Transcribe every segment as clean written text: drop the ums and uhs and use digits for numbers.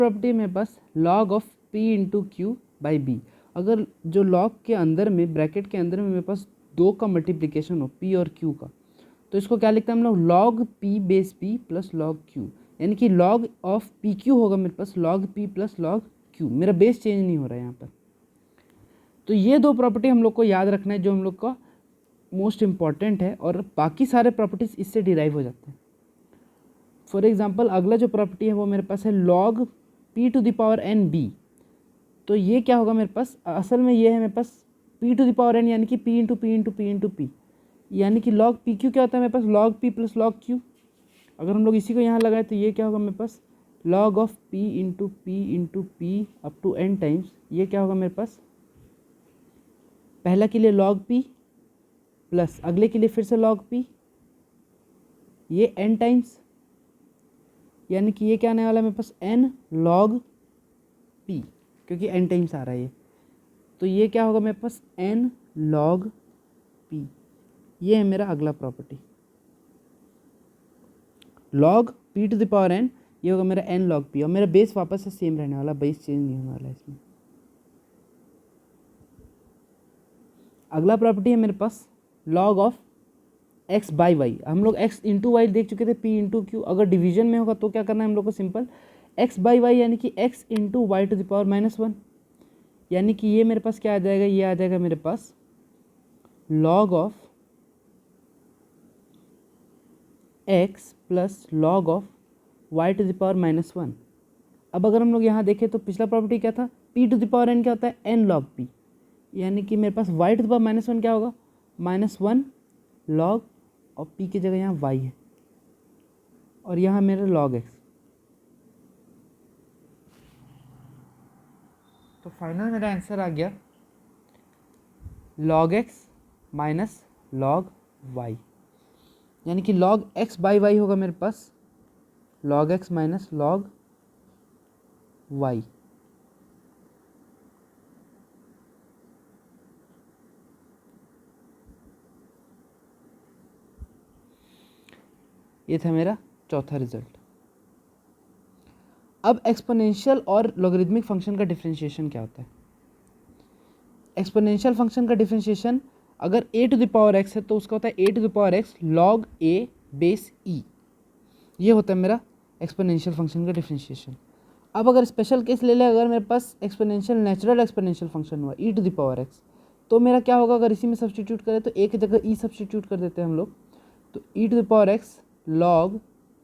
Property है मेरे पास log of p into q by b. अगर जो log के अंदर में ब्रैकेट के अंदर में मेरे पास दो का मल्टीप्लिकेशन हो p और q का, तो इसको क्या लिखते हैं हम लोग log p base p plus log q, यानी कि log ऑफ पी क्यू होगा मेरे पास log p plus log q। मेरा बेस चेंज नहीं हो रहा है यहाँ पर। तो ये दो प्रॉपर्टी हम लोग को याद रखना है जो हम लोग का मोस्ट इम्पॉर्टेंट है, और बाकी सारे प्रॉपर्टीज इससे डिराइव हो जाते हैं। फॉर एग्जाम्पल अगला जो प्रॉपर्टी है वो मेरे पास है log p to the power n b। तो ये क्या होगा मेरे पास, असल में ये है मेरे पास p to the power n, यानी कि p into p into p into p, यानी कि log पी क्यू क्या होता है मेरे पास log p plus log q। अगर हम लोग इसी को यहाँ लगाए तो ये क्या होगा मेरे पास log of p into p up to n times, ये क्या होगा मेरे पास पहला के लिए log p प्लस अगले के लिए फिर से log p, ये n टाइम्स, यानी कि ये क्या आने वाला है मेरे पास n log p, क्योंकि n टाइम्स आ रहा है ये। तो ये क्या होगा मेरे पास n log p। ये है मेरा अगला property log p to the power n, ये होगा मेरा n log p, और मेरा बेस वापस से सेम रहने वाला, बेस चेंज नहीं होने वाला इसमें। अगला प्रॉपर्टी है मेरे पास log of x by y. हम लोग x इंटू वाई देख चुके थे, p इंटू क्यू। अगर डिवीजन में होगा तो क्या करना है हम लोग को, सिंपल x बाई वाई, यानी कि x into y to the power -1, यानी कि ये मेरे पास क्या आ जाएगा, ये आ जाएगा मेरे पास log of x plus log of y to the power -1। अब अगर हम लोग यहाँ देखें तो पिछला प्रॉपर्टी क्या था, p to the power n क्या होता है n log p, यानी कि मेरे पास y टू द पावर -1 क्या होगा -1 log, और p की जगह यहाँ y है, और यहाँ मेरा log x। तो फाइनल मेरा आंसर आ गया log x minus log y, यानी कि log x बाई y होगा मेरे पास log x minus log y। ये था मेरा चौथा रिजल्ट। अब एक्सपोनेंशियल और लॉगरिदमिक फंक्शन का डिफरेंशिएशन क्या होता है। एक्सपोनेंशियल फंक्शन का डिफरेंशिएशन अगर a to the power x है तो उसका होता है a to the power x log a base e, ये होता है मेरा एक्सपोनेंशियल फंक्शन का डिफरेंशिएशन। अब अगर स्पेशल केस ले ले, अगर मेरे पास एक्सपोनेंशियल नेचुरल एक्सपोनेंशियल फंक्शन हुआ e to the power x, तो मेरा क्या होगा, अगर इसी में सब्सटीट्यूट करें तो a की जगह e सब्सटीट्यूट कर देते हैं हम लोग, तो e to the power x log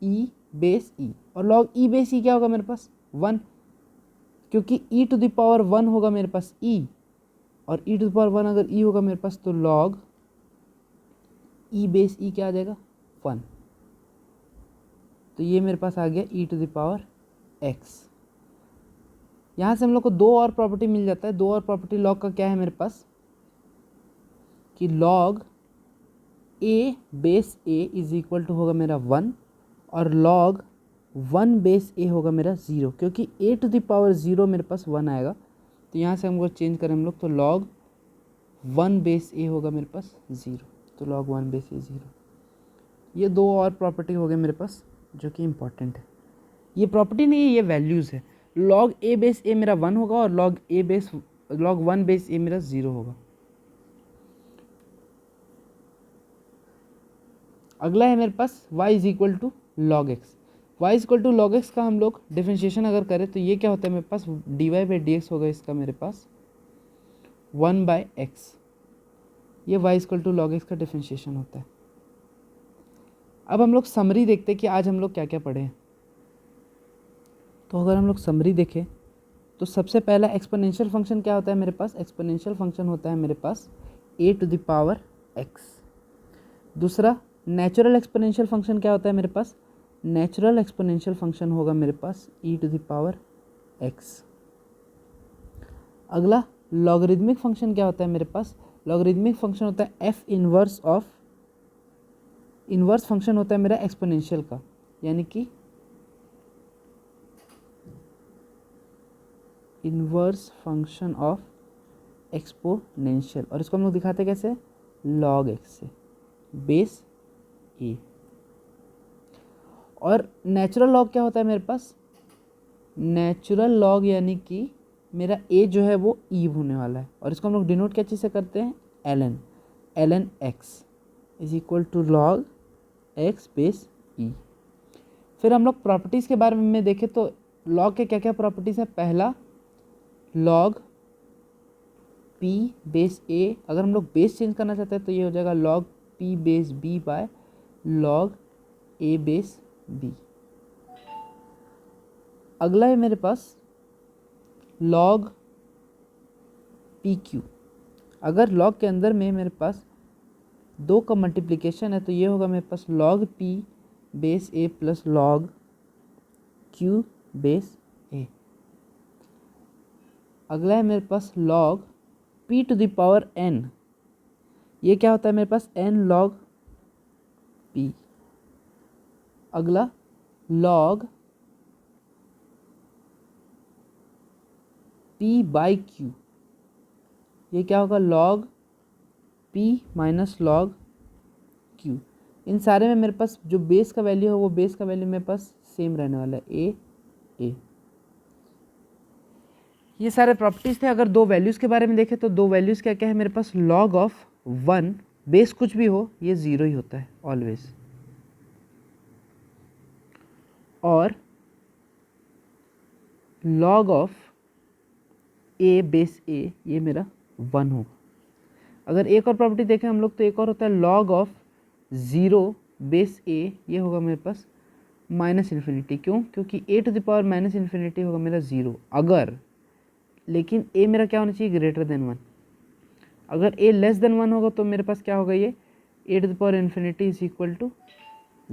e base e, और log e बेस e क्या होगा मेरे पास 1, क्योंकि e टू द पावर 1 होगा मेरे पास e, और e टू द पावर 1 अगर e होगा मेरे पास तो log e बेस e क्या आ जाएगा 1। तो ये मेरे पास आ गया e to the power x। यहाँ से हम लोग को दो और प्रॉपर्टी मिल जाता है। दो और प्रॉपर्टी log का क्या है मेरे पास कि log a base a is equal to होगा मेरा 1, और log 1 बेस a होगा मेरा 0, क्योंकि a टू द पावर 0 मेरे पास 1 आएगा। तो यहाँ से हमको चेंज करें हम लोग तो log 1 बेस a होगा मेरे पास 0, तो log 1 बेस a 0। ये दो और प्रॉपर्टी हो गए मेरे पास जो कि इम्पॉर्टेंट है। ये प्रॉपर्टी नहीं है, ये वैल्यूज़ है। log a बेस a मेरा 1 होगा, और log 1 बेस a मेरा 0 होगा। अगला है मेरे पास y is equal to log x. y is equal to log x का हम लोग डिफरेंशिएशन अगर करें तो ये क्या होता है मेरे पास dy बाई डी एक्स होगा इसका मेरे पास 1 बाई एक्स। ये y is equal to log x का डिफरेंशिएशन होता है। अब हम लोग समरी देखते हैं कि आज हम लोग क्या क्या पढ़े हैं। तो अगर हम लोग समरी देखें तो सबसे पहला एक्सपोनेंशियल फंक्शन क्या होता है मेरे पास, एक्सपोनेंशियल फंक्शन होता है मेरे पास a to the power x। दूसरा नेचुरल एक्सपोनेंशियल फंक्शन क्या होता है मेरे पास, नेचुरल एक्सपोनेंशियल फंक्शन होगा मेरे पास e to the power x। अगला लॉगरिदमिक फंक्शन क्या होता है मेरे पास, लॉगरिदमिक फंक्शन होता है f inverse of, inverse function होता है मेरा एक्सपोनेंशियल का, यानी कि इनवर्स फंक्शन ऑफ एक्सपोनेंशियल, और इसको हम लोग दिखाते कैसे log x से बेस a। और नेचुरल लॉग क्या होता है मेरे पास, नेचुरल लॉग यानी कि मेरा ए जो है वो ईव होने वाला है, और इसको हम लोग डिनोट क्या चीज़ से करते हैं, ln, ln x is equal to log x base e. फिर हम लोग प्रॉपर्टीज़ के बारे में देखें तो लॉग के क्या क्या प्रॉपर्टीज़ हैं। पहला, लॉग पी बेस ए, अगर हम लोग बेस चेंज करना चाहते हैं तो ये हो जाएगा log p base b by log a base b. अगला है मेरे पास लॉग पी क्यू। अगर लॉग के अंदर में मेरे पास 2 का मल्टीप्लिकेशन है तो ये होगा मेरे पास log p base a plus log q base a. अगला है मेरे पास log p to the power n, ये क्या होता है मेरे पास एन लॉग पी। अगला लॉग पी बाई क्यू, ये क्या होगा log p minus log q. इन सारे में मेरे पास जो बेस का वैल्यू है वो बेस का वैल्यू मेरे पास सेम रहने वाला है, ए। ये सारे प्रॉपर्टीज़ थे। अगर 2 वैल्यूज़ के बारे में देखें तो 2 वैल्यूज़ क्या क्या है मेरे पास, लॉग ऑफ 1, बेस कुछ भी हो ये 0 ही होता है ऑलवेज, और लॉग ऑफ ए बेस ए ये मेरा 1 होगा। अगर एक और प्रॉपर्टी देखें हम लोग तो एक और होता है लॉग ऑफ 0 बेस ए, ये होगा मेरे पास माइनस इन्फिनिटी। क्यों? क्योंकि a to the power minus infinity होगा मेरा 0 अगर, लेकिन ए मेरा क्या होना चाहिए, ग्रेटर देन 1। अगर ए लेस देन 1 होगा तो मेरे पास क्या होगा, ये a to the power infinity is equal to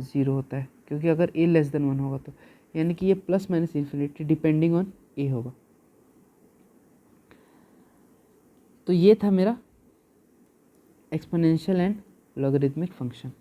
0 होता है, क्योंकि अगर ए लेस देन 1 होगा तो यानी कि ये plus minus infinity depending on a होगा। तो ये था मेरा एक्सपोनेंशियल एंड लॉगरिथमिक फंक्शन।